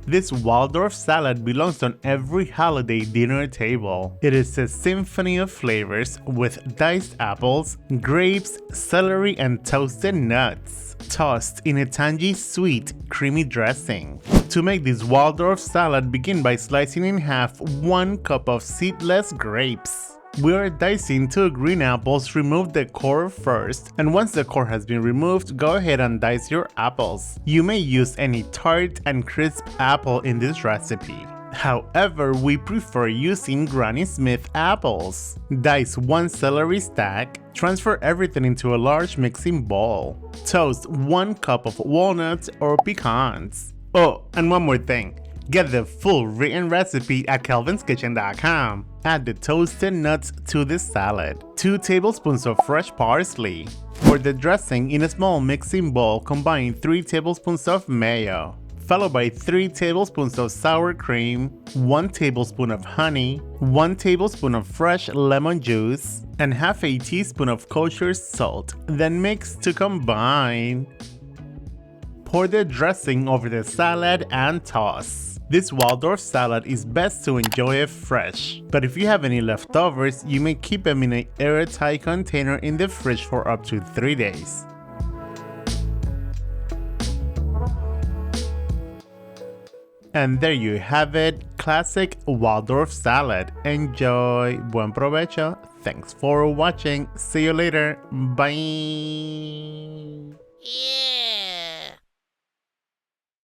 This Waldorf salad belongs on every holiday dinner table. It is a symphony of flavors with diced apples, grapes, celery, and toasted nuts, tossed in a tangy, sweet, creamy dressing. To make this Waldorf salad, begin by slicing in half 1 cup of seedless grapes. We are dicing 2 green apples. Remove the core first, and once the core has been removed, go ahead and dice your apples. You may use any tart and crisp apple in this recipe. However, we prefer using Granny Smith apples. Dice 1 celery stack. Transfer everything into a large mixing bowl. Toast 1 cup of walnuts or pecans. Oh, and one more thing. Get the full written recipe at kelvinskitchen.com. Add the toasted nuts to the salad. 2 tablespoons of fresh parsley. For the dressing, in a small mixing bowl, combine 3 tablespoons of mayo, followed by 3 tablespoons of sour cream, 1 tablespoon of honey, 1 tablespoon of fresh lemon juice, and half a teaspoon of kosher salt. Then mix to combine. Pour the dressing over the salad and toss. This Waldorf salad is best to enjoy it fresh, but if you have any leftovers, you may keep them in an airtight container in the fridge for up to 3 days. And there you have it, classic Waldorf salad. Enjoy, buen provecho, thanks for watching, see you later, bye! Yeah.